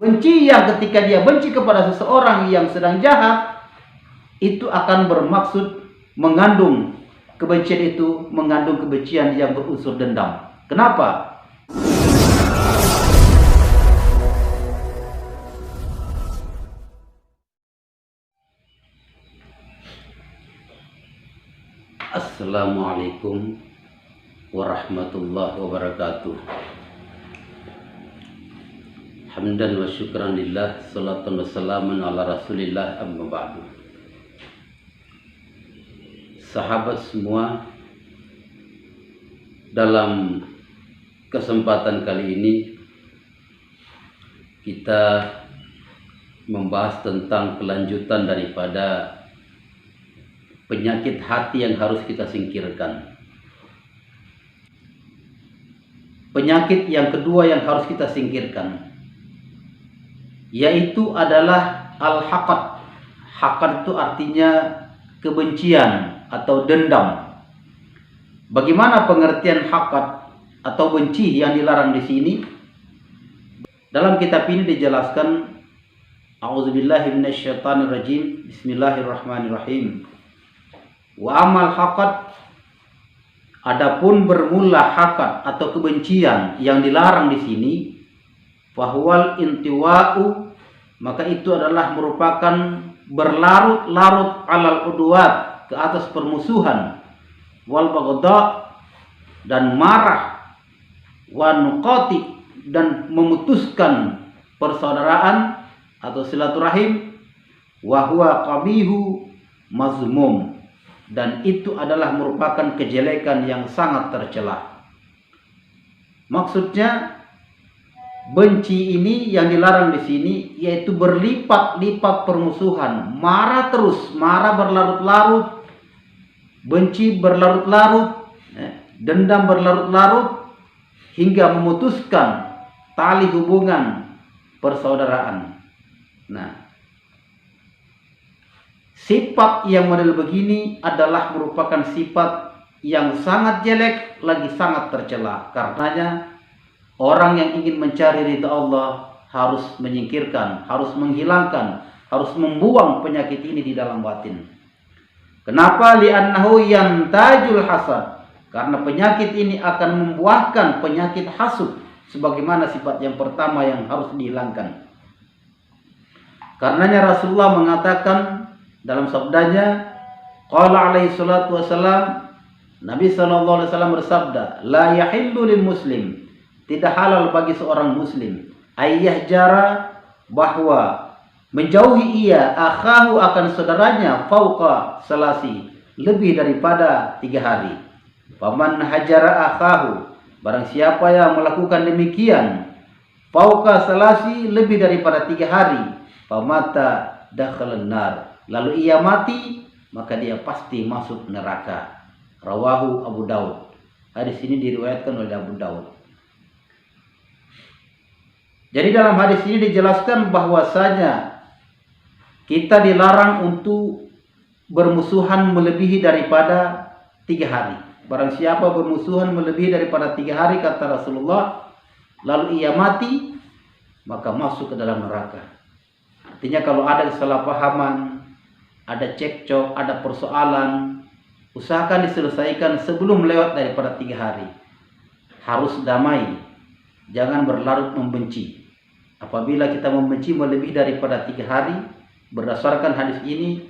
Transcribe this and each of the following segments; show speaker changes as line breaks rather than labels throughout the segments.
Benci yang ketika dia benci kepada seseorang yang sedang jahat, itu akan bermaksud mengandung kebencian, itu mengandung kebencian yang berunsur dendam. Kenapa? Assalamualaikum warahmatullahi wabarakatuh. Hamdan wa syukran lillah, salatan wa salamun ala rasulillah, amma ba'du. Sahabat semua, dalam kesempatan kali ini kita membahas tentang kelanjutan daripada penyakit hati yang harus kita singkirkan. Penyakit yang kedua yang harus kita singkirkan yaitu adalah al-haqad. Haqad itu artinya kebencian atau dendam. Bagaimana pengertian haqad atau benci yang dilarang di sini? Dalam kitab ini dijelaskan, a'udzubillahi minasyaitonirrajim, bismillahirrahmanirrahim. Wa amal haqad, adapun bermula haqad atau kebencian yang dilarang di sini, fahuwal intiwa'u, maka itu adalah merupakan berlarut-larut alal udwat, ke atas permusuhan, wal baghdha, dan marah, wa nuqati, dan memutuskan persaudaraan atau silaturahim, wa huwa qabihu mazmum, dan itu adalah merupakan kejelekan yang sangat tercela. Maksudnya benci ini yang dilarang di sini yaitu berlipat-lipat permusuhan, marah terus, marah berlarut-larut, benci berlarut-larut, dendam berlarut-larut, hingga memutuskan tali hubungan persaudaraan. Nah, sifat yang model begini adalah merupakan sifat yang sangat jelek lagi sangat tercela. Karenanya orang yang ingin mencari ridha Allah harus menyingkirkan, harus menghilangkan, harus membuang penyakit ini di dalam batin. Kenapa? Li'annahu yantajul hasad. Karena penyakit ini akan membuahkan penyakit hasud, sebagaimana sifat yang pertama yang harus dihilangkan. Karenanya Rasulullah mengatakan dalam sabdanya, qala alaihi salatu wassalam, Nabi sallallahu alaihi wasallam bersabda, la yahillu lil muslim, tidak halal bagi seorang muslim, ayyahjara, bahwa menjauhi ia akhahu akan saudaranya, fauqa salasi, lebih daripada 3 hari. Faman hajara akhahu, barang siapa yang melakukan demikian, fauqa salasi, lebih daripada 3 hari, famata dakhalan nar, lalu ia mati, maka dia pasti masuk neraka. Rawahu Abu Daud. Hadis ini diriwayatkan oleh Abu Daud. Jadi dalam hadis ini dijelaskan bahwasanya kita dilarang untuk bermusuhan melebihi daripada 3 hari. Barang siapa bermusuhan melebihi daripada 3 hari, kata Rasulullah, lalu ia mati, maka masuk ke dalam neraka. Artinya kalau ada kesalahpahaman, ada cekcok, ada persoalan, usahakan diselesaikan sebelum lewat daripada 3 hari. Harus damai, jangan berlarut membenci. Apabila kita membenci melebihi daripada 3 hari, berdasarkan hadis ini,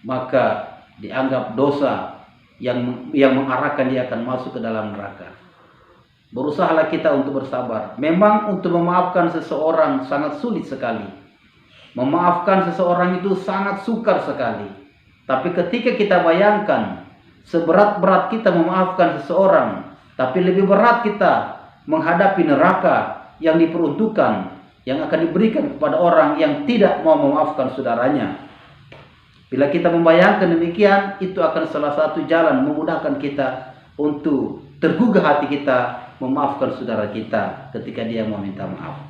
maka dianggap dosa yang mengarahkan dia akan masuk ke dalam neraka. Berusahalah kita untuk bersabar. Memang untuk memaafkan seseorang sangat sulit sekali. Memaafkan seseorang itu sangat sukar sekali. Tapi ketika kita bayangkan seberat-berat kita memaafkan seseorang, tapi lebih berat kita menghadapi neraka yang diperuntukkan, yang akan diberikan kepada orang yang tidak mau memaafkan saudaranya. Bila kita membayangkan demikian, itu akan salah satu jalan memudahkan kita untuk tergugah hati kita memaafkan saudara kita ketika dia mau minta maaf.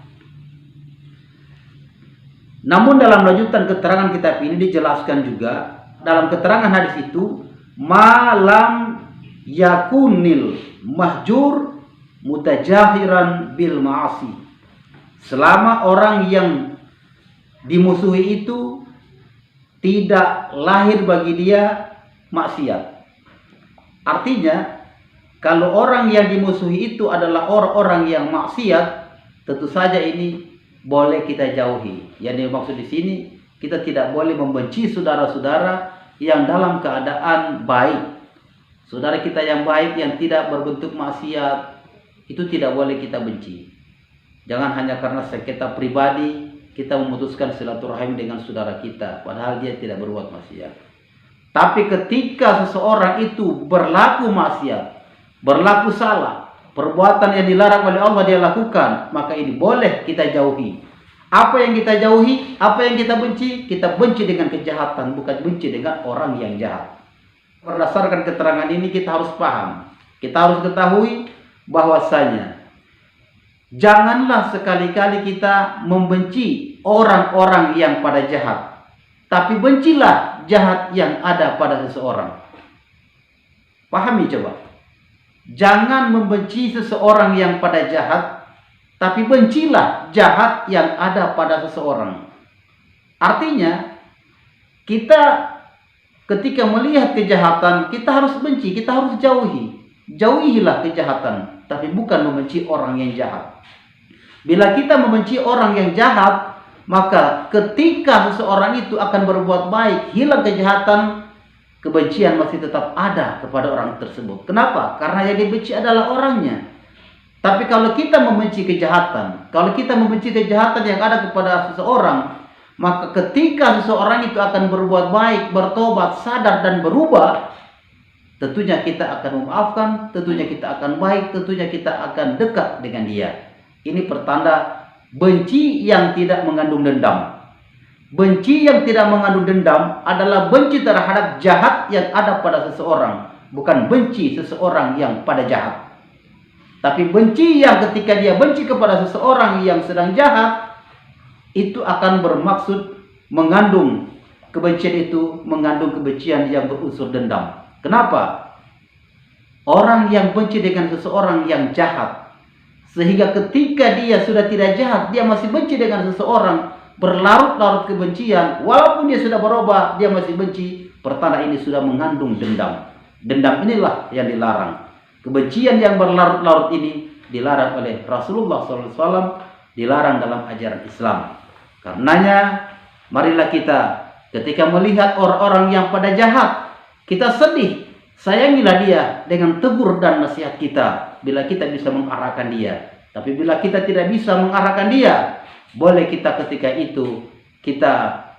Namun dalam lanjutan keterangan kitab ini dijelaskan juga, dalam keterangan hadis itu, malam yakunil mahjur mutajahiran bil ma'asi, selama orang yang dimusuhi itu tidak lahir bagi dia maksiat. Artinya, kalau orang yang dimusuhi itu adalah orang-orang yang maksiat, tentu saja ini boleh kita jauhi. Yang dimaksud di sini, kita tidak boleh membenci saudara-saudara yang dalam keadaan baik. Saudara kita yang baik yang tidak berbentuk maksiat, itu tidak boleh kita benci. Jangan hanya karena sengketa pribadi kita memutuskan silaturahim dengan saudara kita, padahal dia tidak berbuat maksiat. Tapi ketika seseorang itu berlaku maksiat, berlaku salah, perbuatan yang dilarang oleh Allah dia lakukan, maka ini boleh kita jauhi. Apa yang kita jauhi, apa yang kita benci? Kita benci dengan kejahatan, bukan benci dengan orang yang jahat. Berdasarkan keterangan ini kita harus paham, kita harus ketahui bahwasanya janganlah sekali-kali kita membenci orang-orang yang pada jahat, tapi bencilah jahat yang ada pada seseorang. Pahami coba. Jangan membenci seseorang yang pada jahat, tapi bencilah jahat yang ada pada seseorang. Artinya, kita ketika melihat kejahatan, kita harus benci, kita harus jauhi. Jauhilah kejahatan, tapi bukan membenci orang yang jahat. Bila kita membenci orang yang jahat, maka ketika seseorang itu akan berbuat baik, hilang kejahatan, kebencian masih tetap ada kepada orang tersebut. Kenapa? Karena yang dibenci adalah orangnya. Tapi kalau kita membenci kejahatan, kalau kita membenci kejahatan yang ada kepada seseorang, maka ketika seseorang itu akan berbuat baik, bertobat, sadar dan berubah, tentunya kita akan memaafkan, tentunya kita akan baik, tentunya kita akan dekat dengan dia. Ini pertanda benci yang tidak mengandung dendam. Benci yang tidak mengandung dendam adalah benci terhadap jahat yang ada pada seseorang, bukan benci seseorang yang pada jahat. Tapi benci yang ketika dia benci kepada seseorang yang sedang jahat, itu akan bermaksud mengandung kebencian, itu mengandung kebencian yang berunsur dendam. Kenapa? Orang yang benci dengan seseorang yang jahat, sehingga ketika dia sudah tidak jahat, dia masih benci dengan seseorang, berlarut-larut kebencian, walaupun dia sudah berubah, dia masih benci, pertanda ini sudah mengandung dendam. Dendam inilah yang dilarang. Kebencian yang berlarut-larut ini dilarang oleh Rasulullah SAW, dilarang dalam ajaran Islam. Karenanya, marilah kita ketika melihat orang-orang yang pada jahat, kita sedih, sayangilah dia dengan tegur dan nasihat kita bila kita bisa mengarahkan dia. Tapi bila kita tidak bisa mengarahkan dia, boleh kita ketika itu kita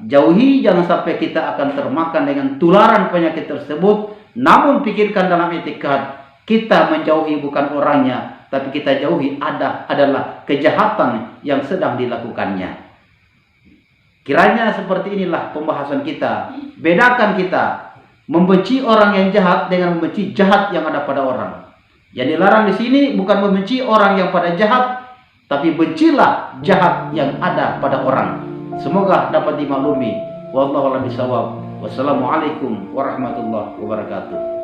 jauhi, jangan sampai kita akan termakan dengan tularan penyakit tersebut. Namun pikirkan dalam itikad, kita menjauhi bukan orangnya, tapi kita jauhi adalah kejahatan yang sedang dilakukannya. Kiranya seperti inilah pembahasan kita. Bedakan kita membenci orang yang jahat dengan membenci jahat yang ada pada orang. Yang dilarang di sini bukan membenci orang yang pada jahat, tapi bencilah jahat yang ada pada orang. Semoga dapat dimaklumi. Wallahu a'lam bishawab. Wassalamualaikum warahmatullahi wabarakatuh.